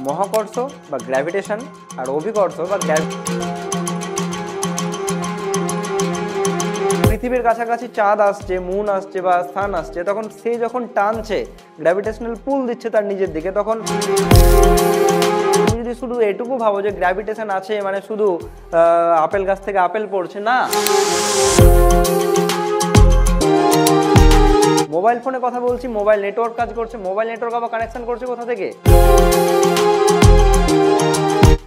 মহাকর্ষ বা গ্র্যাভিটেশন আর অভিকর্ষ বা পৃথিবীর কাছাকাছি চাঁদ আসছে, মুন আসছে বা স্থান আসছে, তখন সে যখন টানছে, গ্র্যাভিটেশনাল পুল দিচ্ছে তার নিজের দিকে, তখন তুমি যদি শুধু এটুকু ভাবো যে গ্র্যাভিটেশন আছে মানে শুধু আপেল গাছ থেকে আপেল পড়ছে, না। মোবাইল ফোনে কথা বলছি, মোবাইল নেটওয়ার্ক কাজ করছে, মোবাইল নেটওয়ার্ক আবার কানেকশন করছে কোথা থেকে?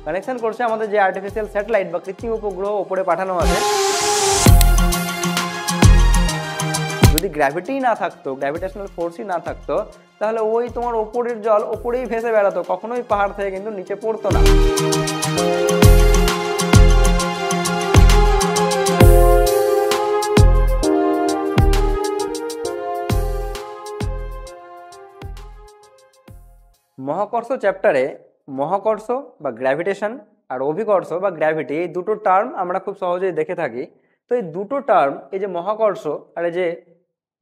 কানেকশন করছে আমাদের যে আর্টিফিশিয়াল স্যাটেলাইট বা কৃত্রিম উপগ্রহ ওপরে পাঠানো আছে। যদি গ্র্যাভিটি না থাকতো, গ্র্যাভিটেশনাল ফোর্সই না থাকতো, তাহলে ওই তোমার ওপরের জল ওপরেই ভেসে বেড়াতো, কখনোই পাহাড় থেকে কিন্তু নিচে পড়তো না। মহাকর্ষ চ্যাপ্টারে মহাকর্ষ বা গ্র্যাভিটেশন আর অভিকর্ষ বা গ্র্যাভিটি, এই দুটো টার্ম আমরা খুব সহজেই দেখে থাকি। তো এই দুটো টার্ম, এই যে মহাকর্ষ আর এই যে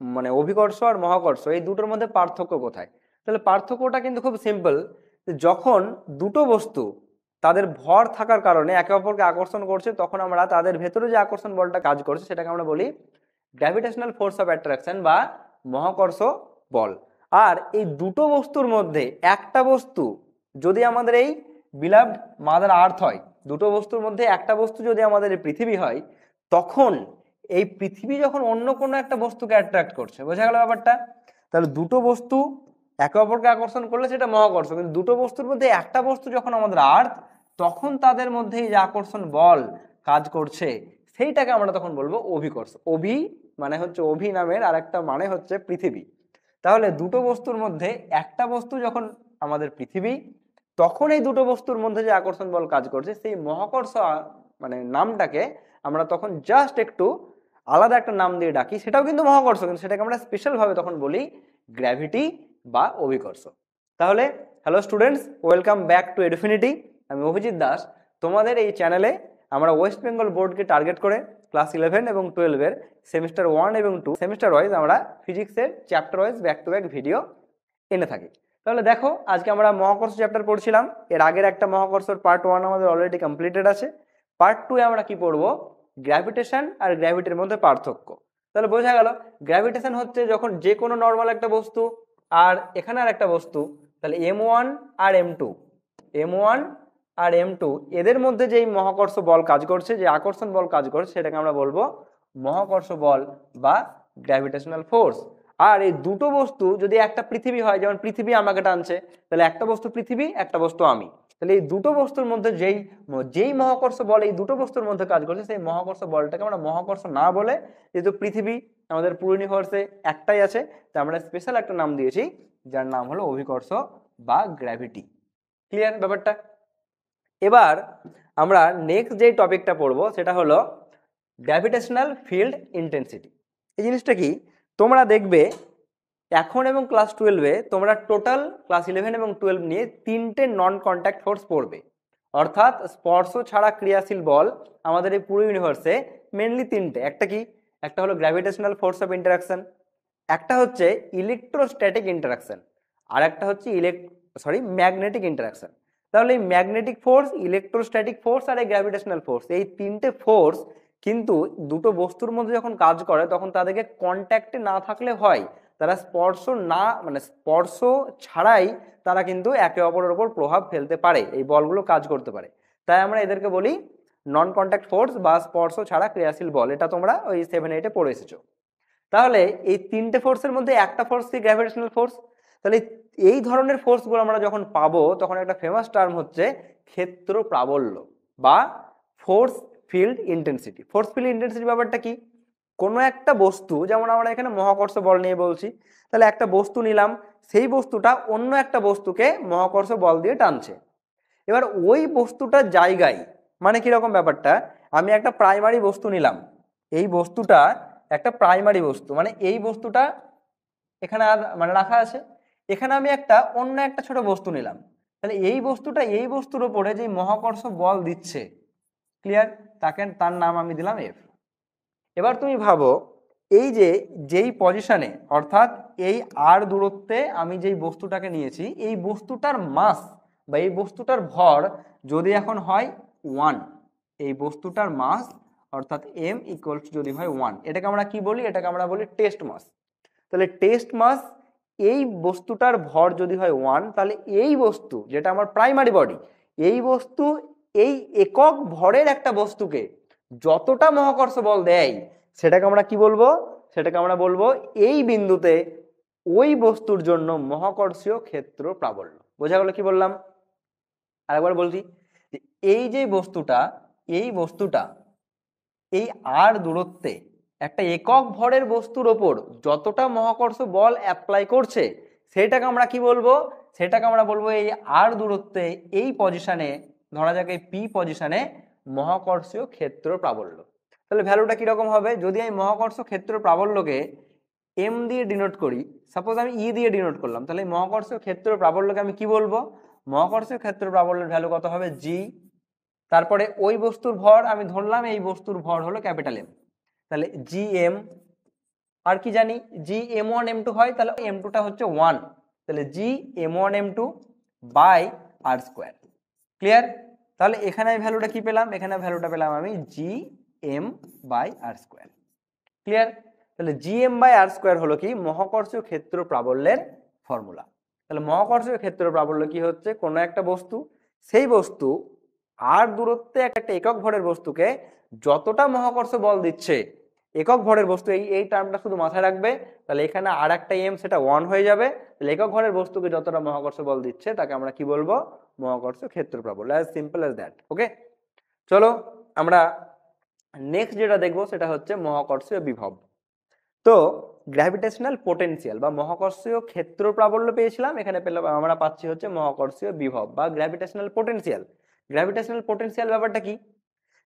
মানে অভিকর্ষ আর মহাকর্ষ, এই দুটোর মধ্যে পার্থক্য কোথায়? তাহলে পার্থক্যটা কিন্তু খুব সিম্পল। যখন দুটো বস্তু তাদের ভর থাকার কারণে একে অপরকে আকর্ষণ করছে, তখন আমরা তাদের ভেতরে যে আকর্ষণ বলটা কাজ করছে সেটাকে আমরা বলি গ্র্যাভিটেশনাল ফোর্স অফ অ্যাট্রাকশন বা মহাকর্ষ বল। আর এই দুটো বস্তুর মধ্যে একটা বস্তু যদি আমাদের এই বিলাভড মাদার আর্থ হয়, দুটো বস্তুর মধ্যে একটা বস্তু যদি আমাদের এই পৃথিবী হয়, তখন এই পৃথিবী যখন অন্য কোনো একটা বস্তুকে অ্যাট্রাক্ট করছে, বোঝা গেল ব্যাপারটা? তাহলে দুটো বস্তু একে অপরকে আকর্ষণ করলে সেটা মহাকর্ষ, কিন্তু দুটো বস্তুর মধ্যে একটা বস্তু যখন আমাদের আর্থ, তখন তাদের মধ্যে এই যে আকর্ষণ বল কাজ করছে, সেইটাকে আমরা তখন বলবো অভিকর্ষ। অভি মানে হচ্ছে অভি নামের আর একটা মানে হচ্ছে পৃথিবী। তাহলে দুটো বস্তুর মধ্যে একটা বস্তু যখন আমাদের পৃথিবী, তখন এই দুটো বস্তুর মধ্যে যে আকর্ষণ বল কাজ করছে, সেই মহাকর্ষ মানে নামটাকে আমরা তখন জাস্ট একটু আলাদা একটা নাম দিয়ে ডাকি, সেটাও কিন্তু মহাকর্ষ, কিন্তু সেটাকে আমরা স্পেশাল ভাবে তখন বলি গ্র্যাভিটি বা অভিকর্ষ। তাহলে hello students, welcome back to Edufinity. আমি অভিজিৎ দাস। তোমাদের এই চ্যানেলে আমরা ওয়েস্ট বেঙ্গল বোর্ডকে টার্গেট করে ক্লাস 11 এবং 12-এর সেমিস্টার 1 এবং 2 সেমিস্টার ওয়াইজ আমরা ফিজিক্সের chapter wise back to back video এনে থাকি। তাহলে দেখো, আজকে আমরা মহাকর্ষ চ্যাপ্টার পড়ছিলাম। এর আগের একটা মহাকর্ষর পার্ট 1 আমাদের অলরেডি কমপ্লিটেড আছে। পার্ট 2 এ আমরা কি পড়বো? গ্র্যাভিটেশন আর গ্র্যাভিটির মধ্যে পার্থক্য। তাহলে বোঝা গেল, গ্র্যাভিটেশন হচ্ছে যখন যে কোনো নর্মাল একটা বস্তু আর এখানে আর একটা বস্তু, তাহলে M1 আর M2, M1 আর M2 এদের মধ্যে যেই মহাকর্ষ বল কাজ করছে, যে আকর্ষণ বল কাজ করছে, সেটাকে আমরা বলবো মহাকর্ষ বল বা গ্র্যাভিটেশনাল ফোর্স। আর এই দুটো বস্তু যদি একটা পৃথিবী হয়, যেমন পৃথিবী আমাকে টানছে, তাহলে একটা বস্তু পৃথিবী, একটা বস্তু আমি, তাহলে এই দুটো বস্তুর মধ্যে যেই যেই মহাকর্ষ বল এই দুটো বস্তুর মধ্যে কাজ করছে, সেই মহাকর্ষ বলটাকে আমরা মহাকর্ষ না বলে, যেহেতু পৃথিবী আমাদের পুরো ইউনিভার্সে একটাই আছে, তাই আমরা স্পেশাল একটা নাম দিয়েছি, যার নাম হলো অভিকর্ষ বা গ্র্যাভিটি। ক্লিয়ার ব্যাপারটা? এবার আমরা নেক্সট যে টপিকটা পড়বো সেটা হলো গ্র্যাভিটেশনাল ফিল্ড ইন্টেন্সিটি। এই জিনিসটা কি, তোমরা দেখবে এখন এবং ক্লাস 12-এ তোমরা টোটাল ক্লাস 11 এবং 12 নিয়ে তিনটে নন কন্ট্যাক্ট ফোর্স পড়বে। অর্থাৎ স্পর্শ ছাড়া ক্রিয়াশীল বল আমাদের এই পুরো ইউনিভার্সে মেনলি তিনটে। একটা কি? একটা হলো গ্র্যাভিটেশনাল ফোর্স অফ ইন্টারাকশন, একটা হচ্ছে ইলেকট্রোস্ট্যাটিক ইন্টারাকশন, আর একটা হচ্ছে ম্যাগনেটিক ইন্টারাকশন। তাহলে এই ম্যাগনেটিক ফোর্স, ইলেকট্রোস্ট্যাটিক ফোর্স আর এই গ্র্যাভিটেশনাল ফোর্স, এই তিনটে ফোর্স কিন্তু দুটো বস্তুর মধ্যে যখন কাজ করে, তখন তাদেরকে কন্ট্যাক্টে না থাকলে হয়, তারা স্পর্শ না মানে স্পর্শ ছাড়াই তারা কিন্তু একে অপরের উপর প্রভাব ফেলতে পারে, এই বলগুলো কাজ করতে পারে। তাই আমরা এদেরকে বলি নন কন্ট্যাক্ট ফোর্স বা স্পর্শ ছাড়া ক্রিয়াশীল বল। এটা তোমরা ওই 7-8-এ পড়ে এসেছো। তাহলে এই তিনটে ফোর্সের মধ্যে একটা ফোর্স কি? Gravitational force. তাহলে এই ধরনের ফোর্সগুলো আমরা যখন পাবো, তখন একটা ফেমাস টার্ম হচ্ছে ক্ষেত্র প্রাবল্য বা force field intensity. Force field intensity ব্যাপারটা কি? কোনো একটা বস্তু, যেমন আমরা এখানে মহাকর্ষ বল নিয়ে বলছি, তাহলে একটা বস্তু নিলাম, সেই বস্তুটা অন্য একটা বস্তুকে মহাকর্ষ বল দিয়ে টানছে। এবার ওই বস্তুটার জায়গায়, মানে কিরকম ব্যাপারটা, আমি একটা প্রাইমারি বস্তু নিলাম, এই বস্তুটা একটা প্রাইমারি বস্তু, মানে এই বস্তুটা এখানে আর মানে রাখা আছে, এখানে আমি একটা অন্য একটা ছোট বস্তু নিলাম, তাহলে এই বস্তুটা এই বস্তুর উপরে যে মহাকর্ষ বল দিচ্ছে, ক্লিয়ার, তার নাম আমি দিলাম এফ। এবার তুমি ভাবো, এই যে যেই পজিশনে, অর্থাৎ এই আর দূরত্বে আমি যেই বস্তুটাকে নিয়েছি, এই বস্তুটার মাস বা এই বস্তুটার ভর যদি এখন হয় 1, এই বস্তুটার মাস অর্থাৎ m ইকুয়াল টু যদি হয় 1, এটাকে আমরা কি বলি? এটাকে আমরা বলি টেস্ট মাস। তাহলে টেস্ট মাস, এই বস্তুটার ভর যদি হয় 1, তাহলে এই বস্তু যেটা আমার প্রাইমারি বডি, এই বস্তু এই একক ভরের একটা বস্তুকে যতটা মহাকর্ষ বল দেয় সেটাকে আমরা কি বলবো? সেটাকে আমরা বলবো এই বিন্দুতে ওই বস্তুর জন্য মহাকর্ষীয় ক্ষেত্র প্রাবল্য। বোঝা গেল কি বললাম? আরেকবার বলছি, এই যে বস্তুটা, এই বস্তুটা এই আর দূরত্বে একটা একক ভরের বস্তুর ওপর যতটা মহাকর্ষ বল অ্যাপ্লাই করছে সেটাকে আমরা কি বলবো? সেটাকে আমরা বলবো এই আর দূরত্বে এই পজিশনে, ধরা যাক এই পি পজিশনে মহাকর্ষীয় ক্ষেত্র প্রাবল্য। তাহলে ভ্যালুটা কিরকম হবে? যদি আমি মহাকর্ষ ক্ষেত্র প্রাবল্যকে এম দিয়ে ডিনোট করি, সাপোজ আমি ই দিয়ে ডিনোট করলাম, তাহলে এই মহাকর্ষীয় ক্ষেত্র প্রাবল্যকে আমি কি বলবো? মহাকর্ষীয় ক্ষেত্র প্রাবল্যের ভ্যালু কত হবে? জি। তারপরে ওই বস্তুর ভর আমি ধরলাম এই বস্তুর ভর হলো ক্যাপিটাল এম, তাহলে জি এম। আর কি জানি? G M one M two হয়, তাহলে এম টুটা হচ্ছে 1, তাহলে G M one M two by R square. Clear? তাহলে এখানে ভ্যালুটা কি পেলাম? এখানে ভ্যালুটা পেলাম আমি G M by R square. Clear? তাহলে G M by R square হলো কি? মহাকর্ষীয় ক্ষেত্র প্রাবল্যের ফর্মুলা। তাহলে মহাকর্ষীয় ক্ষেত্র প্রাবল্য কি হচ্ছে? কোনো একটা বস্তু, সেই বস্তু আর দূরত্বে একটা একক ভরের বস্তুকে যতটা মহাকর্ষ বল দিচ্ছে, একক ভরের বস্তু, এই টার্মটা শুধু মাথায় রাখবে, তাহলে এখানে আর একটা এম, সেটা 1 হয়ে যাবে। তাহলে একক ভরের বস্তুকে যতটা মহাকর্ষ বল দিচ্ছে তাকে আমরা কি বলবো? মহাকর্ষ ক্ষেত্র প্রাবল্য। As simple as that. Okay, চলো আমরা নেক্সট যেটা দেখবো সেটা হচ্ছে মহাকর্ষীয় বিভব। তো গ্র্যাভিটেশনাল পোটেনশিয়াল বা মহাকর্ষীয় ক্ষেত্র প্রাবল্য পেয়েছিলাম, এখানে পেলাম আমরা পাচ্ছি হচ্ছে মহাকর্ষীয় বিভব বা গ্র্যাভিটেশনাল পোটেনশিয়াল। গ্র্যাভিটেশনাল পোটেনশিয়াল ব্যাপারটা কি?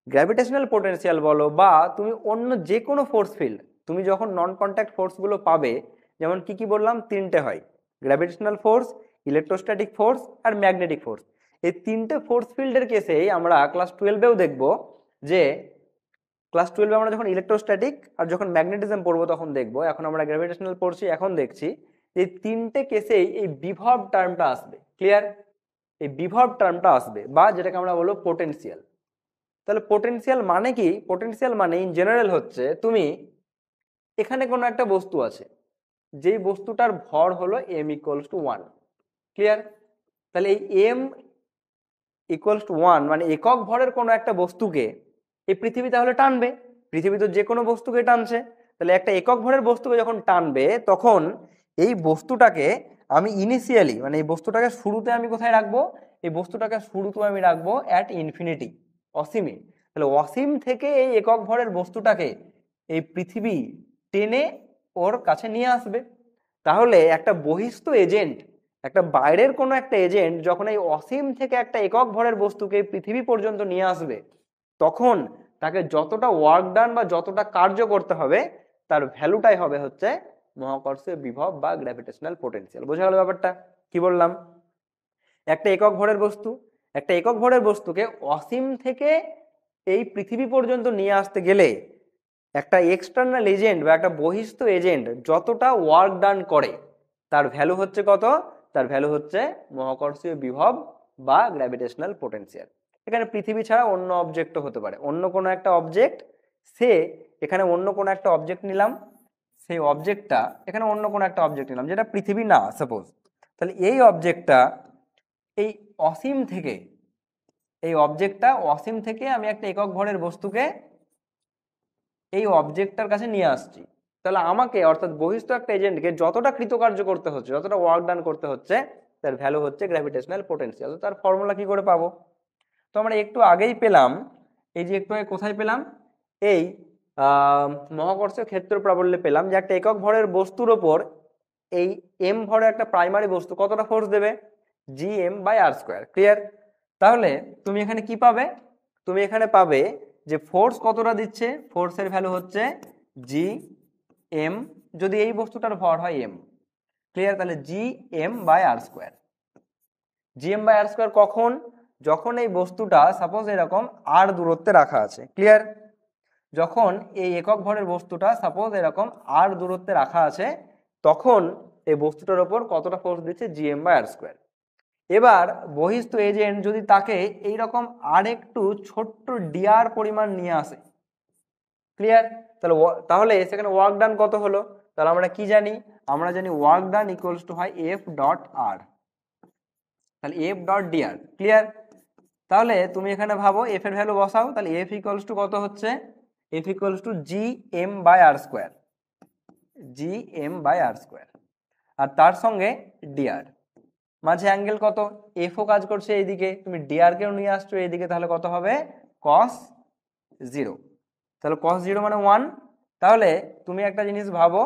গ্র্যাভিটেশনাল পোটেনশিয়াল বলো বা তুমি অন্য যে কোনো ফোর্স ফিল্ড, তুমি যখন নন কন্ট্যাক্ট ফোর্সগুলো পাবে, যেমন কি কি বললাম? তিনটে হয়: গ্র্যাভিটেশনাল ফোর্স, ইলেকট্রোস্ট্যাটিক ফোর্স আর ম্যাগনেটিক ফোর্স। এই তিনটে ফোর্স ফিল্ডের কেসেই আমরা ক্লাস 12-এও দেখবো যে, ক্লাস 12-এ আমরা যখন ইলেকট্রোস্ট্যাটিক আর যখন ম্যাগনেটিজম পড়বো তখন দেখবো, এখন আমরা গ্র্যাভিটেশনাল পড়ছি, এখন দেখছি এই তিনটে কেসেই এই বিভব টার্মটা আসবে। ক্লিয়ার? এই বিভব টার্মটা আসবে বা যেটাকে আমরা বলবো পোটেনশিয়াল। তাহলে পোটেনশিয়াল মানে কি? পোটেনশিয়াল মানে ইন জেনারেল হচ্ছে, তুমি এখানে কোনো একটা বস্তু আছে, যেই বস্তুটার ভর হলো এম ইকুয়ালস টু 1। ক্লিয়ার? তাহলে এই এম ইকুয়ালস টু 1 মানে একক ভরের কোনো একটা বস্তুকে এই পৃথিবী তাহলে টানবে। পৃথিবী তো যে কোনো বস্তুকে টানছে, তাহলে একটা একক ভরের বস্তুকে যখন টানবে তখন এই বস্তুটাকে আমি ইনিশিয়ালি, মানে এই বস্তুটাকে শুরুতে আমি কোথায় রাখবো? এই বস্তুটাকে শুরুতে আমি রাখবো অ্যাট ইনফিনিটি, অসীমে। তাহলে অসীম থেকে এই একক ভরের বস্তুটাকে এই পৃথিবী টেনে ওর কাছে নিয়ে আসবে। তাহলে একটা বহিস্থ এজেন্ট, একটা বাইরের কোনো একটা এজেন্ট যখন এই অসীম থেকে একটা একক ভরের বস্তুকে পৃথিবী পর্যন্ত নিয়ে আসবে, তখন তাকে যতটা ওয়ার্ক ডান বা যতটা কার্য করতে হবে তার ভ্যালুটাই হবে হচ্ছে মহাকর্ষীয় বিভব বা গ্র্যাভিটেশনাল পোটেনশিয়াল। বোঝা গেল ব্যাপারটা? কি বললাম? একটা একক ভরের বস্তু, একটা একক ভরের বস্তুকে অসীম থেকে এই পৃথিবী পর্যন্ত নিয়ে আসতে গেলে একটা এক্সটার্নাল এজেন্ট বা একটা বহিস্থ এজেন্ট যতটা ওয়ার্ক ডান করে তার ভ্যালু হচ্ছে কত? তার ভ্যালু হচ্ছে মহাকর্ষীয় বিভব বা গ্র্যাভিটেশনাল পোটেনশিয়াল। এখানে পৃথিবী ছাড়া অন্য অবজেক্টও হতে পারে, অন্য কোনো একটা অবজেক্ট, সে এখানে অন্য কোনো একটা অবজেক্ট নিলাম, সেই অবজেক্টটা এখানে অন্য কোনো একটা অবজেক্ট নিলাম যেটা পৃথিবী না সাপোজ, তাহলে এই অবজেক্টটা এই অসীম থেকে, এই অবজেক্টটা অসীম থেকে আমি একটা একক ভরের বস্তুকে এই অবজেক্টটার কাছে নিয়ে আসছি। তাহলে আমাকে অর্থাৎ বহিস্থ একটা এজেন্টকে যতটা কৃতকার্য করতে হচ্ছে, যতটা ওয়ার্ক ডান করতে হচ্ছে, তার ভ্যালু হচ্ছে গ্র্যাভিটেশনাল পোটেনশিয়াল। তার ফর্মুলা কি করে পাবো? তো আমরা একটু আগেই পেলাম, এই যে একটু আগে কোথায় পেলাম? এই মহাকর্ষীয় ক্ষেত্র প্রাবল্যে পেলাম যে একটা একক ভরের বস্তুর ওপর এই এম ভরের একটা প্রাইমারি বস্তু কতটা ফোর্স দেবে? G M by R square. Clear? তাহলে তুমি এখানে কি পাবে? তুমি এখানে পাবে যে ফোর্স কতটা দিচ্ছে, ফোর্সের ভ্যালু হচ্ছে জি এম, যদি এই বস্তুটার ভর হয় এম। ক্লিয়ার? তাহলে G M by R square. G M by R square কখন? যখন এই বস্তুটা সাপোজ এরকম আর দূরত্বে রাখা আছে। ক্লিয়ার? যখন এই একক ভরের বস্তুটা সাপোজ এরকম আর দূরত্বে রাখা আছে, তখন এই বস্তুটার ওপর কতটা ফোর্স দিচ্ছে? G M by R square. এবার বহিস্থ এজেন্ট যদি তাকে এইরকম আরেকটু ছোট্ট ডিআর পরিমাণ নিয়ে আসে, ক্লিয়ার? তাহলে সেখানে ওয়ার্ক ডান কত হলো? তাহলে আমরা কি জানি? আমরা জানি ওয়ার্ক ডান ইকুয়ালস টু হয় এফ ডট আর, তাহলে এফ ডট ডিআর, ক্লিয়ার? তাহলে তুমি এখানে ভাবো এফ এর ভ্যালু বসাও, তাহলে এফ ইকুয়ালস টু কত হচ্ছে? F equals to G M by R square, G M by R square, আর তার সঙ্গে ডিআর, মাঝে অ্যাঙ্গেল কত? এফও কাজ করছে এইদিকে, তুমি ডিআর কেও নিয়ে আসছো এইদিকে, তাহলে কত হবে? Cos zero. তাহলে কস জিরো মানে 1। তাহলে তুমি একটা জিনিস ভাবো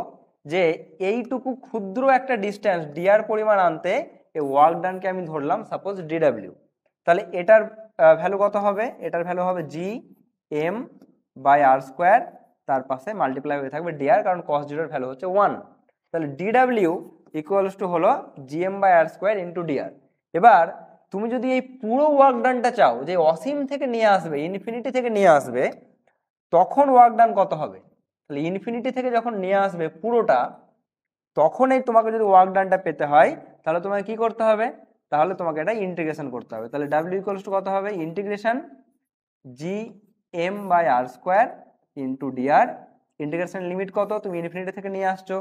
যে এইটুকু ক্ষুদ্র একটা ডিস্টেন্স ডিআর পরিমাণ আনতে এই ওয়ার্ক ডানকে আমি ধরলাম সাপোজ ডিডাব্লিউ, তাহলে এটার ভ্যালু কত হবে? এটার ভ্যালু হবে G M by R square, তার পাশে মাল্টিপ্লাই হয়ে থাকবে ডিআর, কারণ কস জিরোর ভ্যালু হচ্ছে 1। তাহলে ডিডাব্লিউ ইকুয়ালস টু হলো GM by R square into dR. এবার তুমি যদি এই পুরো ওয়ার্ক ডানটা চাও যে অসীম থেকে নিয়ে আসবে, ইনফিনিটি থেকে নিয়ে আসবে, তখন ওয়ার্ক ডান কত হবে? তাহলে ইনফিনিটি থেকে যখন নিয়ে আসবে পুরোটা, তখন এই তোমাকে যদি ওয়ার্ক ডানটা পেতে হয়, তাহলে তোমাকে কি করতে হবে? তাহলে তোমাকে এটা ইন্টিগ্রেশন করতে হবে। তাহলে ডাব্লিউ ইকুয়ালস টু কত হবে? Integration G M by R square into dR. Integration limit কত? তুমি ইনফিনিটি থেকে নিয়ে আসছো,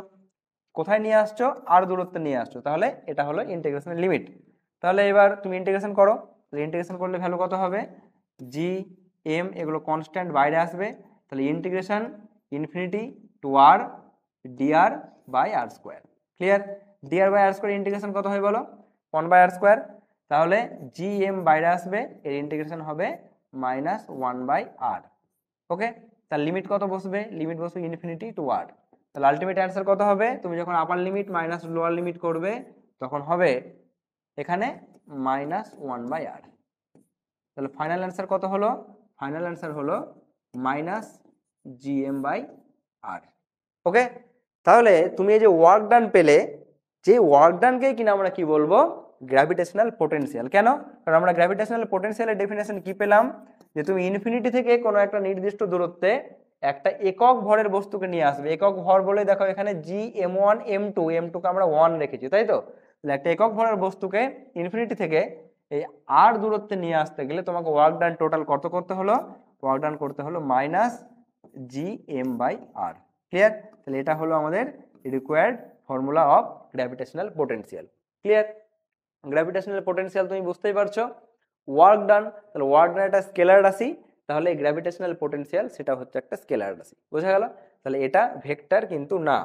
কোথায় নিয়ে আসছো? আর দূরত্বে নিয়ে আসছো, তাহলে এটা হলো ইন্টিগ্রেশনের লিমিট। তাহলে এবার তুমি ইন্টিগ্রেশন করো, ইন্টিগ্রেশন করলে ভ্যালু কত হবে? জি এম, এগুলো কনস্ট্যান্ট বাইরে আসবে, তাহলে integration infinity to R dR by R square, clear? DR by R square integration কত হয় বলো? 1 বাই আর স্কোয়ার। তাহলে জি এম বাইরে আসবে, এর ইন্টিগ্রেশন হবে মাইনাস 1 বাই আর। ওকে, তার লিমিট কত বসবে? লিমিট বসবে ইনফিনিটি টু আর। তাহলে আলটিমেট অ্যান্সার কত হবে? তুমি যখন আপার লিমিট মাইনাস লোয়ার লিমিট করবে, তখন হবে এখানে মাইনাস 1 বাই আর। তাহলে ফাইনাল অ্যান্সার কত হলো? ফাইনাল অ্যান্সার হলো মাইনাস জিএম বাই আর। ওকে, তাহলে তুমি এই যে ওয়ার্ক ডান পেলে, যে ওয়ার্ক ডানকে কিনা আমরা কি বলবো? Gravitational potential. কেন? কারণ আমরা গ্র্যাভিটেশনাল পোটেনশিয়ালের ডেফিনেশন কি পেলাম? যে তুমি ইনফিনিটি থেকে কোনো একটা নির্দিষ্ট দূরত্বে একটা একক ভরের বস্তুকে নিয়ে আসবে। একক ভর বলে দেখো এখানে G M one M two, M টুকে আমরা 1 রেখেছি, তাই তো? একটা একক ভরের বস্তুকে ইনফিনিটি থেকে এই আর দূরত্বে নিয়ে আসতে গেলে তোমাকে ওয়ার্ক ডান টোটাল কত করতে হলো? ওয়ার্ক ডান করতে হলো minus G M by R, clear? তাহলে এটা হলো আমাদের required formula of gravitational potential, clear? Gravitational potential তুমি বুঝতেই পারছো, ওয়ার্ক ডান, তাহলে ওয়ার্ক ডান একটা স্কেলার রাশি, তাহলে গ্র্যাভিটেশনাল পোটেনশিয়াল সেটা হচ্ছে একটা স্কেলার রাশি, বোঝা গেল? তাহলে এটা ভেক্টর কিন্তু না,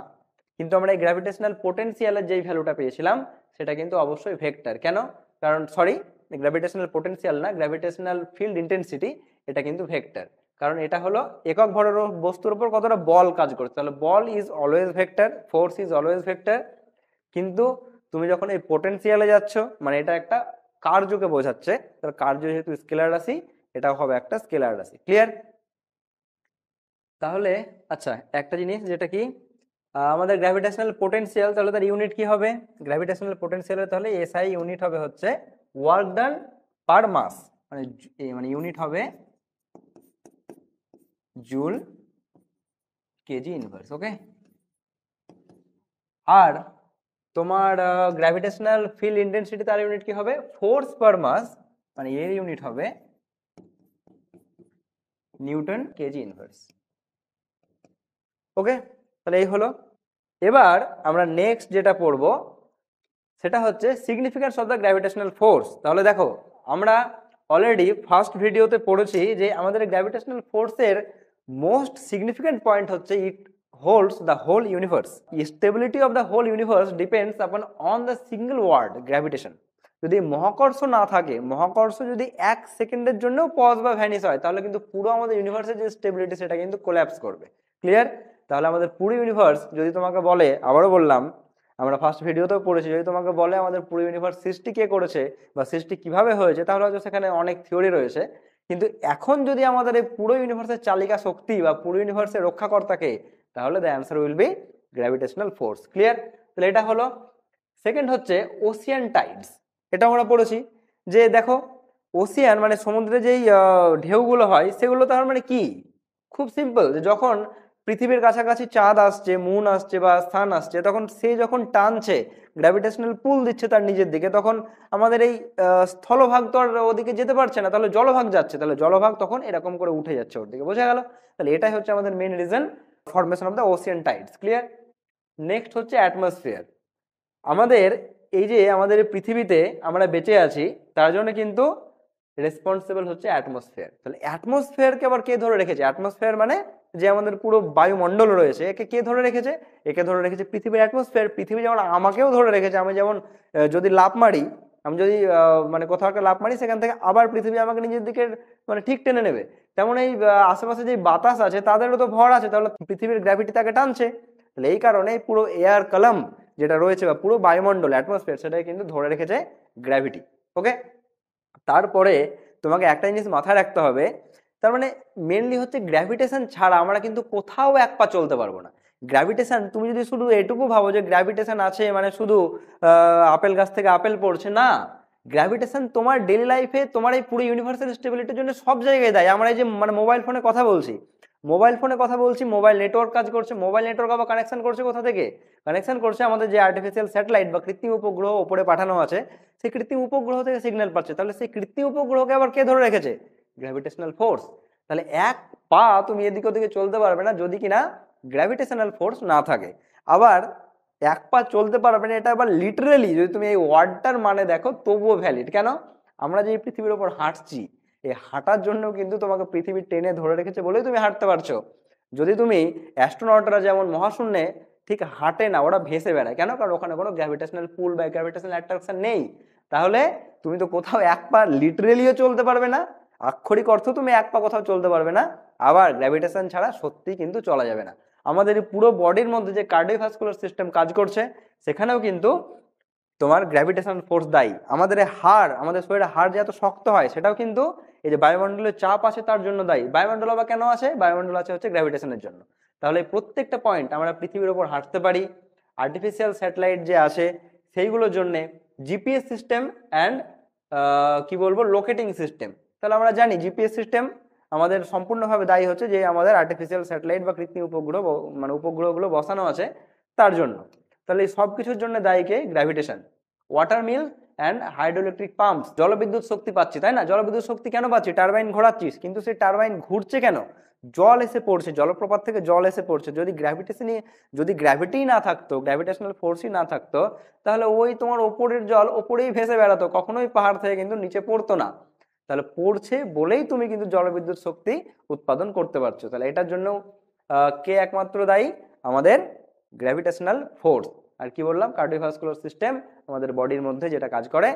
কিন্তু আমরা এই গ্র্যাভিটেশনাল পোটেনশিয়ালের যেই ভ্যালুটা পেয়েছিলাম সেটা কিন্তু অবশ্যই ভেক্টর। কেন? কারণ সরি, গ্র্যাভিটেশনাল পোটেনশিয়াল না, গ্র্যাভিটেশনাল ফিল্ড ইন্টেন্সিটি, এটা কিন্তু ভেক্টর। কারণ এটা হলো একক ভরের বস্তুর উপর কতটা বল কাজ করছে, তাহলে বল is always vector, force is always vector. কিন্তু তুমি যখন এই পোটেনশিয়ালে যাচ্ছ, মানে এটা একটা কার্যকে বোঝাচ্ছে, তার কার্য যেহেতু স্কেলার রাশি, এটাও হবে একটা স্কেলার রাশি, ক্লিয়ার? তাহলে আচ্ছা, একটা জিনিস যেটা কি আমাদের গ্র্যাভিটেশনাল পোটেনশিয়াল, তাহলে তার ইউনিট কি হবে? গ্র্যাভিটেশনাল পোটেনশিয়ালের তাহলে এসআই ইউনিট হবে হচ্ছে ওয়ার্ক ডান পার মাস, মানে মানে ইউনিট হবে জুল কেজি ইনভার্স। ওকে, আর তোমার গ্র্যাভিটেশনাল ফিল্ড ইন্টেন্সিটি, তার ইউনিট কি হবে? ফোর্স পার মাস, মানে এর ইউনিট হবে নিউটন কেজি ইনভার্স। ওকে, তাহলে এই হলো। এবার আমরা নেক্সট যেটা পড়বো সেটা হচ্ছে significance of the gravitational force. তাহলে দেখো, আমরা অলরেডি ফার্স্ট ভিডিওতে পড়েছি যে আমাদের গ্র্যাভিটেশনাল ফোর্সের মোস্ট সিগনিফিকেন্ট পয়েন্ট হচ্ছে it holds the whole universe. Stability of the whole universe depends upon on the single word gravitation. যদি মহাকর্ষ না থাকে, মহাকর্ষ যদি 1 সেকেন্ডের জন্য পজ বা ভ্যানিশ হয়, তাহলে কিন্তু পুরো আমাদের ইউনিভার্সের যে স্টেবিলিটি সেটা কিন্তু কোল্যাপস করবে, ক্লিয়ার? তাহলে আমাদের পুরো ইউনিভার্স যদি তোমাকে বলে, আবারও বললাম, আমরা ফার্স্ট ভিডিওতেও পড়েছি, যদি তোমাকে বলে আমাদের পুরো ইউনিভার্স সৃষ্টি কে করেছে বা সৃষ্টি কিভাবে হয়েছে, তাহলে হয়তো সেখানে অনেক থিওরি রয়েছে। কিন্তু এখন যদি আমাদের এই পুরো ইউনিভার্সের চালিকা শক্তি বা পুরো ইউনিভার্সের রক্ষাকর্তাকে, তাহলে the answer will be gravitational force, clear? তাহলে এটা হলো। সেকেন্ড হচ্ছে ওশিয়ান টাইডস। এটা আমরা পড়েছি যে দেখো, ওশিয়ান মানে সমুদ্রে যেই ঢেউগুলো হয়, সেগুলো তার মানে কি? খুব সিম্পল, যে যখন পৃথিবীর কাছাকাছি চাঁদ আসছে, মুন আসছে বা সান আসছে, তখন সে যখন টানছে, গ্র্যাভিটেশনাল পুল দিচ্ছে তার নিজের দিকে, তখন আমাদের এই স্থলভাগ তো আর ওদিকে যেতে পারছে না, তাহলে জলভাগ যাচ্ছে, তাহলে জলভাগ তখন এরকম করে উঠে যাচ্ছে ওর দিকে। বোঝা গেল? তাহলে এটাই হচ্ছে আমাদের main reason, formation of the ocean tides. Clear? Next হচ্ছে অ্যাটমসফিয়ার। আমাদের এই যে আমাদের পৃথিবীতে আমরা বেঁচে আছি, তার জন্য কিন্তু রেসপন্সিবল হচ্ছে অ্যাটমসফিয়ার। তাহলে অ্যাটমসফিয়ারকে আবার কে ধরে রেখেছে? অ্যাটমসফিয়ার মানে যে আমাদের পুরো বায়ুমণ্ডল রয়েছে, একে কে ধরে রেখেছে? একে ধরে রেখেছে পৃথিবীর অ্যাটমসফিয়ার। পৃথিবী যেমন আমাকেও ধরে রেখেছে, আমি যেমন যদি লাফ মারি, আমি যদি মানে কোথাও একটা লাফ মারি, সেখান থেকে আবার পৃথিবী আমাকে নিজের দিকে মানে ঠিক টেনে নেবে। তেমন এই আশেপাশে যে বাতাস আছে তাদেরও তো ভর আছে, তাহলে পৃথিবীর গ্র্যাভিটি তাকে টানছে। তাহলে এই কারণে পুরো এয়ার কলাম যেটা রয়েছে বা পুরো বায়ুমণ্ডল অ্যাটমসফিয়ার, সেটাই কিন্তু ধরে রেখেছে গ্র্যাভিটি। ওকে, তারপরে তোমাকে একটা জিনিস মাথায় রাখতে হবে, তার মানে মেনলি হচ্ছে গ্র্যাভিটেশন ছাড়া আমরা কিন্তু কোথাও এক পা চলতে পারবো না। গ্র্যাভিটেশন, তুমি যদি শুধু এটুকু ভাবো যে গ্র্যাভিটেশন আছে মানে শুধু আপেল গাছ থেকে আপেল পড়ছে, না। গ্র্যাভিটেশন তোমার ডেইলি লাইফে, তোমার এই পুরো ইউনিভার্সাল স্টেবিলিটির জন্য সব জায়গায় দেয়। আমরা এই যে মানে মোবাইল ফোনে কথা বলছি, মোবাইল নেটওয়ার্ক কাজ করছে, মোবাইল নেটওয়ার্ক আবার কানেকশন করছে কোথা থেকে? কানেকশন করছে আমাদের যে আর্টিফিশিয়াল স্যাটেলাইট বা কৃত্রিম উপগ্রহ উপরে পাঠানো আছে, সেই কৃত্রিম উপগ্রহ থেকে সিগন্যাল পাচ্ছে। তাহলে সেই কৃত্রিম উপগ্রহকে আবার কে ধরে রেখেছে? Gravitational force. তাহলে এক পা তুমি এদিক ওদিকে চলতে পারবে না যদি কিনা গ্র্যাভিটেশনাল ফোর্স না থাকে। আবার এক পা চলতে পারবে না, এটা আবার লিটারেলি যদি তুমি এই ওয়ার্ডটার মানে দেখো তবুও ভ্যালিড। কেন? আমরা যে পৃথিবীর ওপর হাঁটছি, এই হাঁটার জন্য কিন্তু তোমাকে পৃথিবী টেনে ধরে রেখেছে বলেই তুমি হাঁটতে পারছো। যদি তুমি অ্যাস্ট্রোনটরা যেমন মহাশূন্যে ঠিক হাঁটে না, ওরা ভেসে বেড়ায়, কেন? কারণ ওখানে কোনো গ্র্যাভিটেশনাল পুল বা গ্র্যাভিটেশনাল অ্যাট্রাকশন নেই। তাহলে তুমি তো কোথাও এক পা লিটারেলিও চলতে পারবে না, আক্ষরিক অর্থ তুমি এক পা কোথাও চলতে পারবে না, আবার গ্র্যাভিটেশন ছাড়া সত্যি কিন্তু চলা যাবে না। আমাদের এই পুরো বডির মধ্যে যে কার্ডিওভাস্কুলার সিস্টেম কাজ করছে, সেখানেও কিন্তু তোমার গ্র্যাভিটেশন ফোর্স দায়ী। আমাদের হাড়, আমাদের শরীরে হাড় যে এত শক্ত হয়, সেটাও কিন্তু এই যে বায়ুমণ্ডলের চাপ আছে তার জন্য দায়ী। বায়ুমণ্ডল আবার কেন আছে? বায়ুমণ্ডল আছে হচ্ছে গ্র্যাভিটেশনের জন্য। তাহলে প্রত্যেকটা পয়েন্ট আমরা পৃথিবীর ওপর হাঁটতে পারি, আর্টিফিশিয়াল স্যাটেলাইট যে আসে সেইগুলোর জন্যে, জিপিএস সিস্টেম অ্যান্ড কি বলবো, লোকেটিং সিস্টেম। তাহলে আমরা জানি জিপিএস সিস্টেম আমাদের সম্পূর্ণভাবে দায়ী হচ্ছে যে আমাদের আর্টিফিশিয়াল স্যাটেলাইট বা কৃত্রিম উপগ্রহ মানে উপগ্রহগুলো বসানো আছে তার জন্য। তাহলে এই সব কিছুর জন্য দায়ী কে? Gravitation. Water mill and hydroelectric pumps, জলবিদ্যুৎ শক্তি পাচ্ছি, তাই না? জলবিদ্যুৎ শক্তি কেন পাচ্ছি? টারবাইন ঘোরাচ্ছিস, কিন্তু সেই টারবাইন ঘুরছে কেন? জল এসে পড়ছে, জলপ্রপাত থেকে জল এসে পড়ছে। যদি গ্র্যাভিটি না থাকতো, গ্র্যাভিটেশনাল ফোর্সই না থাকতো, তাহলে ওই তোমার ওপরের জল ওপরেই ভেসে বেড়াতো, কখনোই পাহাড় থেকে কিন্তু নিচে পড়তো না। তাহলে পড়ছে বলেই তুমি কিন্তু জলবিদ্যুৎ শক্তি উৎপাদন করতে পারছো। তাহলে এটার জন্য কে একমাত্র দায়ী? আমাদের গ্র্যাভিটেশনাল ফোর্স। আর কি বললাম? কার্ডিওভাস্কুলার সিস্টেম আমাদের বডির মধ্যে যেটা কাজ করে,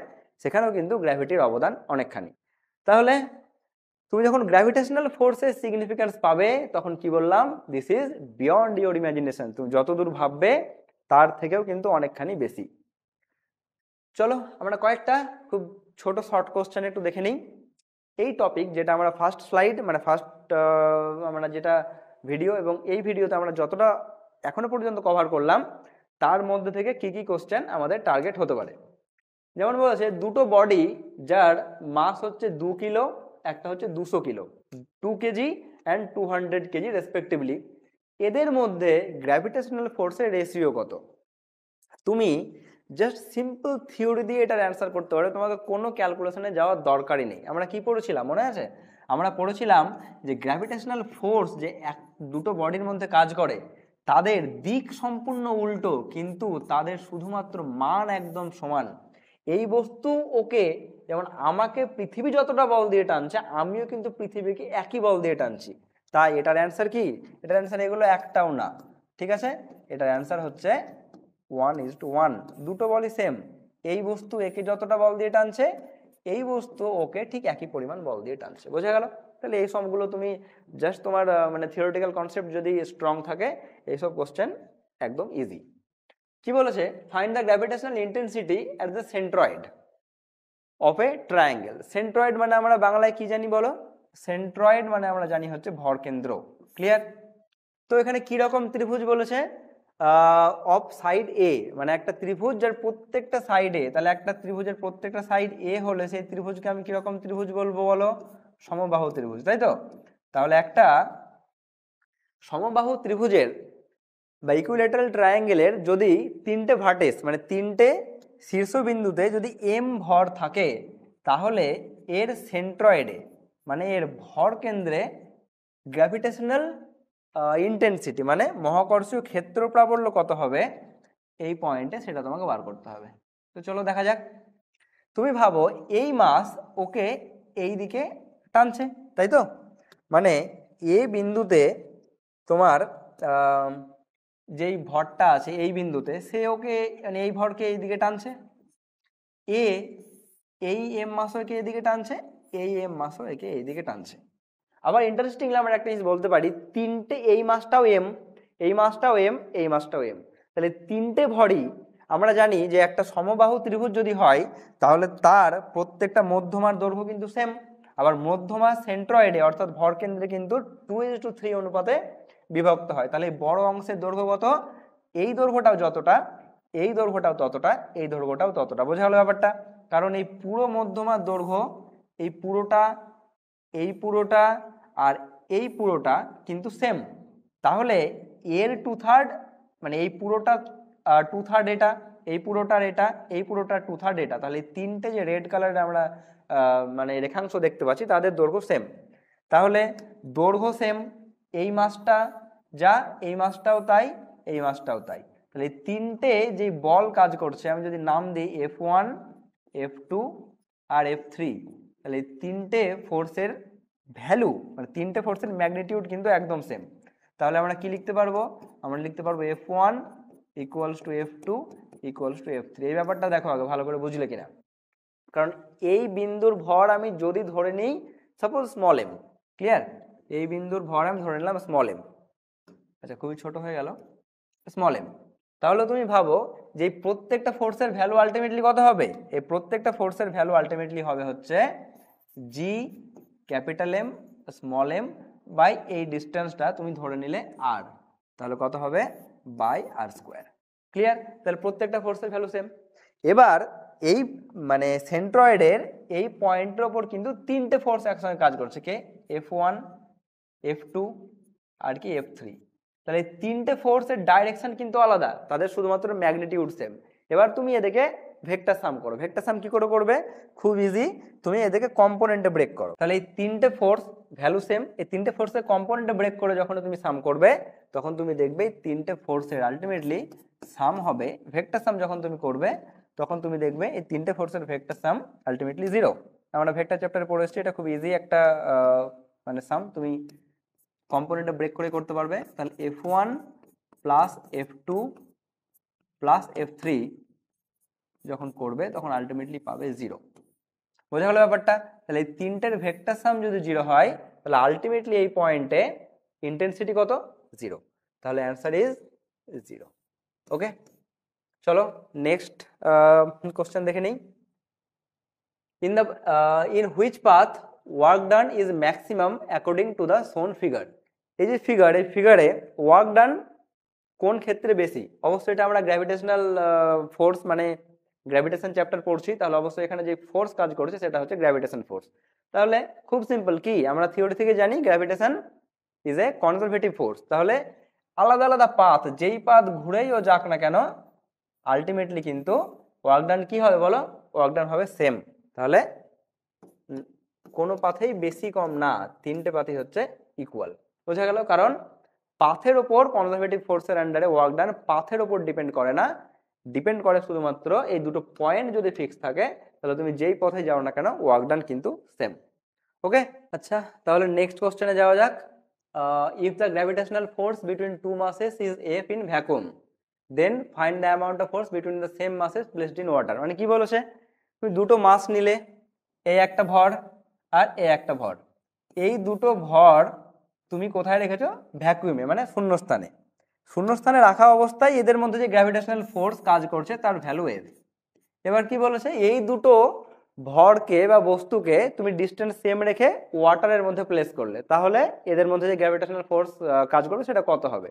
সেখানেও কিন্তু গ্র্যাভিটির অবদান অনেকখানি। তাহলে তুমি যখন গ্র্যাভিটেশনাল ফোর্সের সিগনিফিক্যান্স পাবে, তখন কি বললাম? This is beyond your imagination. তুমি যতদূর ভাববে তার থেকেও কিন্তু অনেকখানি বেশি। চলো আমরা কয়েকটা খুব ছোট শর্ট কোশ্চেন একটু দেখে নিই। এই টপিক যেটা আমরা ফার্স্ট স্লাইড মানে ফার্স্ট আমরা যেটা ভিডিও, এবং এই ভিডিওতে আমরা যতটা এখনো পর্যন্ত কভার করলাম, তার মধ্যে থেকে কি কি কোশ্চেন আমাদের টার্গেট হতে পারে। যেমন বলেছে দুটো বডি যার মাস হচ্ছে 2 কিলো, একটা হচ্ছে 200 kilo, 2 KG and 200 KG respectively, এদের মধ্যে গ্র্যাভিটেশনাল ফোর্সের রেশিও কত? তুমি জাস্ট সিম্পল থিওরি দিয়ে এটার অ্যান্সার করতে পারো, তোমাকে কোনো ক্যালকুলেশনে যাওয়ার দরকারই নেই। আমরা কি পড়েছিলাম মনে আছে? আমরা পড়েছিলাম যে গ্র্যাভিটেশনাল ফোর্স যে দুটো বডির মধ্যে কাজ করে, তাদের দিক সম্পূর্ণ উল্টো, কিন্তু তাদের শুধুমাত্র মান একদম সমান। এই বস্তু ওকে, যেমন আমাকে পৃথিবী যতটা বল দিয়ে টানছে, আমিও কিন্তু পৃথিবীকে একই বল দিয়ে টানছি। তাই এটার অ্যান্সার কি? এটার অ্যান্সার এগুলো একটাও না, ঠিক আছে? এটার অ্যান্সার হচ্ছে 1:1। দুটো বলই সেম, এই বস্তু একে যতটা বল দিয়ে টানছে, এই বস্তু ওকে ঠিক একই পরিমাণ বল দিয়ে টানছে। বোঝা গেল? তাহলে এই সবগুলো তুমি জাস্ট তোমার মানে থিওরিটিক্যাল কনসেপ্ট যদি স্ট্রং থাকে, এইসব কোশ্চেন একদম ইজি। কি বলেছে? Find the gravitational intensity at the centroid of a triangle. Centroid মানে আমরা বাংলায় কি জানি বলো? সেন্ট্রয়েড মানে আমরা জানি হচ্ছে ভরকেন্দ্র। ক্লিয়ার? তো এখানে কি রকম ত্রিভুজ বলেছে? অফ সাইড এ, মানে একটা ত্রিভুজ যার প্রত্যেকটা সাইডে, তাহলে একটা ত্রিভুজের প্রত্যেকটা সাইড এ হলে সেই ত্রিভুজকে আমি কিরকম ত্রিভুজ বলবো বলো? সমবাহু ত্রিভুজ, তাই তো? তাহলে একটা সমবাহু ত্রিভুজের বা ইকুইল্যাটারাল ট্রায়াঙ্গেলের যদি তিনটে ভার্টেক্স মানে তিনটে শীর্ষবিন্দুতে যদি এম ভর থাকে, তাহলে এর সেন্ট্রয়েডে মানে এর ভর কেন্দ্রে গ্র্যাভিটেশনাল ইন্টেন্সিটি মানে মহাকর্ষীয় ক্ষেত্র প্রাবল্য কত হবে এই পয়েন্টে, সেটা তোমাকে বার করতে হবে। তো চলো দেখা যাক। তুমি ভাবো এই মাস ওকে এই দিকে টানছে, তাই তো? মানে এ বিন্দুতে তোমার যেই ভরটা আছে এই বিন্দুতে, সে ওকে মানে এই ভরকে এই দিকে টানছে। এ এই এম মাসও একে এইদিকে টানছে, এই এম মাসও একে এইদিকে টানছে। আবার ইন্টারেস্টিংলি আমরা একটা জিনিস বলতে পারি, তিনটে এই মাসটাও এম, এই মাসটাও এম, এই মাসটাও এম, তাহলে তিনটে ভরই আমরা জানি যে একটা সমবাহু ত্রিভুজ যদি হয় তাহলে তার প্রত্যেকটা মধ্যমার দৈর্ঘ্য কিন্তু সেম। আবার মধ্যমার সেন্ট্রয়েডে অর্থাৎ ভর কেন্দ্রে কিন্তু 2:3 অনুপাতে বিভক্ত হয়। তাহলে বড় অংশের দৈর্ঘ্য কত? এই দৈর্ঘ্যটাও যতটা, এই দৈর্ঘ্যটাও ততটা, এই দৈর্ঘ্যটাও ততটা। বোঝা গেল ব্যাপারটা? কারণ এই পুরো মধ্যমার দৈর্ঘ্য এই পুরোটা, এই পুরোটা আর এই পুরোটা কিন্তু সেম। তাহলে এর 2/3 মানে এই পুরোটা 2/3 এটা, এই পুরোটার এটা, এই পুরোটার 2/3 এটা, তাহলে এই তিনটে যে রেড কালারে আমরা মানে রেখাংশ দেখতে পাচ্ছি তাদের দৈর্ঘ্য সেম। তাহলে দৈর্ঘ্য সেম, এই মাসটা যা, এই মাসটাও তাই, এই মাসটাও তাই। তাহলে এই তিনটে যে বল কাজ করছে, আমি যদি নাম দিই F1, F2 আর F3, তাহলে এই তিনটে ফোর্সের ভ্যালু মানে তিনটে ফোর্সের ম্যাগনিটিউড কিন্তু একদম সেম। তাহলে আমরা কি লিখতে পারবো? আমরা লিখতে পারবো F1 equals to F2 equals to F3। এই ব্যাপারটা দেখো আগে ভালো করে বুঝলে কিনা। কারণ এই বিন্দুর ভর আমি যদি ধরে নিই সাপোজ স্মল এম, ক্লিয়ার? এই বিন্দুর ভর আমি ধরে নিলাম স্মল এম, আচ্ছা খুবই ছোট হয়ে গেল, স্মল এম। তাহলে তুমি ভাবো যে প্রত্যেকটা ফোর্সের ভ্যালু আলটিমেটলি কত হবে? এই প্রত্যেকটা ফোর্সের ভ্যালু আলটিমেটলি হবে হচ্ছে G capital M small M by এই ডিস্টেন্সটা তুমি ধরে নিলে আর, তাহলে কত হবে? By R square. ক্লিয়ার? তাহলে প্রত্যেকটা ফোর্সের ভ্যালু সেম। এবার এই মানে সেন্ট্রয়েডের এই পয়েন্টের ওপর কিন্তু তিনটে ফোর্স একসঙ্গে কাজ করছে, কে? F1, F2 আর কি F3। তাহলে এই তিনটে ফোর্সের ডাইরেকশন কিন্তু আলাদা, তাদের শুধুমাত্র ম্যাগনিটিউড সেম। এবার তুমি এদেরকে ভেক্টর সাম করো। ভেক্টর সাম কি করে করবে? খুব ইজি, তুমি এদেরকে কম্পোনেন্টে ব্রেক করো। তাহলে এই তিনটে ফোর্স ভ্যালু সেম, এই তিনটে ফোর্সের কম্পোনেন্টে ব্রেক করে যখন তুমি সাম করবে তখন তুমি দেখবে এই তিনটে ফোর্সের আলটিমেটলি সাম হবে। ভেক্টর সাম যখন তুমি করবে তখন তুমি দেখবে এই তিনটে ফোর্সের ভেক্টর সাম আলটিমেটলি 0। আমরা ভেক্টর চ্যাপ্টারে পড়ে এসেছি, এটা খুব ইজি একটা মানে সাম, তুমি কম্পোনেন্টে ব্রেক করে করতে পারবে। তাহলে F1 plus F2 plus F3 যখন করবে তখন আলটিমেটলি পাবে 0। বোঝা গেল ব্যাপারটা? তাহলে এই তিনটের ভেক্টর সাম যদি 0 হয় তাহলে আলটিমেটলি এই পয়েন্টে ইন্টেন্সিটি কত? 0। তাহলে অ্যান্সার ইজ 0। ওকে, চলো নেক্সট কোশ্চেন দেখে নিই। in which path work done is maximum according to the shown figure? এই যে ফিগার, এই ফিগারে ওয়ার্ক ডান কোন ক্ষেত্রে বেশি? অবশ্যই এটা আমরা গ্র্যাভিটেশনাল ফোর্স মানে গ্র্যাভিটেশন চ্যাপ্টার পড়ছি, তাহলে অবশ্যই এখানে যে ফোর্স কাজ করছে সেটা হচ্ছে গ্র্যাভিটেশন ফোর্স। তাহলে খুব সিম্পল, কি আমরা থিওরি থেকে জানি gravitation is a conservative force. তাহলে আলাদা আলাদা পাথ, যেই পাথ ঘুরেই ও যাক না কেন আলটিমেটলি কিন্তু ওয়ার্ক ডান কি হবে বলো? ওয়ার্ক ডান হবে সেম। তাহলে কোনো পাথেই বেশি কম না, তিনটে পাথই হচ্ছে ইকুয়াল। বোঝা গেল? কারণ পাথের ওপর কনজারভেটিভ ফোর্সের আন্ডারে ওয়ার্ক ডান পাথের ওপর ডিপেন্ড করে না, ডিপেন্ড করে শুধুমাত্র এই দুটো পয়েন্ট যদি ফিক্স থাকে তাহলে তুমি যেই পথে যাও না কেন ওয়ার্ক ডান কিন্তু সেম। ওকে, আচ্ছা তাহলে নেক্সট কোশ্চেনে যাওয়া যাক। If the gravitational force between two masses is F in vacuum then find the amount of force between the same masses placed in water. মানে কি বলেছে? তুমি দুটো মাস নিলে, এই একটা ভর আর এই একটা ভর, এই দুটো ভর তুমি কোথায় রেখেছো? ভ্যাকুয়ামে মানে শূন্যস্থানে। শূন্যস্থানে রাখা অবস্থায় এদের মধ্যে যে গ্র্যাভিটেশনাল ফোর্স কাজ করছে তার ভ্যালু F। এবার কি বলেছে? এই দুটো ভরকে বা বস্তুকে তুমি ডিস্টেন্স সেম রেখে ওয়াটারের মধ্যে প্লেস করলে তাহলে এদের মধ্যে যে গ্র্যাভিটেশনাল ফোর্স কাজ করবে সেটা কত হবে?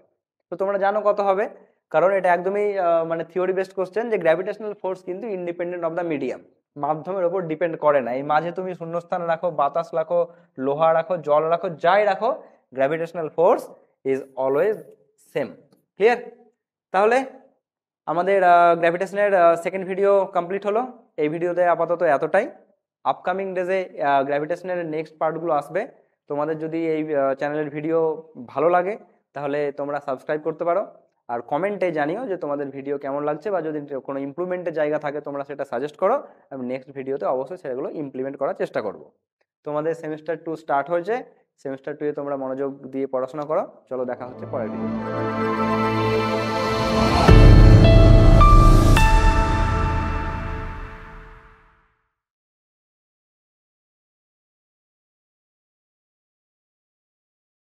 তো তোমরা জানো কত হবে, কারণ এটা একদমই মানে থিওরি বেসড কোশ্চেন যে গ্র্যাভিটেশনাল ফোর্স কিন্তু ইন্ডিপেন্ডেন্ট অফ দ্য মিডিয়াম, মাধ্যমের উপর ডিপেন্ড করে না। এই মাঝে তুমি শূন্যস্থান রাখো, বাতাস রাখো, লোহা রাখো, জল রাখো, যাই রাখো, gravitational force is always same. Clear? তাহলে আমাদের গ্র্যাভিটেশনের সেকেন্ড ভিডিও কমপ্লিট হলো। এই ভিডিওতে আপাতত এতটাই। আপকামিং ডেজে গ্র্যাভিটেশনের নেক্সট পার্টগুলো আসবে। তোমাদের যদি এই চ্যানেলের ভিডিও ভালো লাগে তাহলে তোমরা সাবস্ক্রাইব করতে পারো, আর কমেন্টে জানিও যে তোমাদের ভিডিও কেমন লাগছে, বা যদি কোনো ইমপ্রুভমেন্টের জায়গা থাকে তোমরা সেটা সাজেস্ট করো। আমি নেক্সট ভিডিওতে অবশ্যই সেগুলো ইমপ্লিমেন্ট করার চেষ্টা করব। তোমাদের সেমিস্টার 2 স্টার্ট হয়েছে, সেমিস্টার 2 এ তোমরা মনোযোগ দিয়ে পড়াশোনা করো। চলো দেখা হচ্ছে পরের ভিডিও।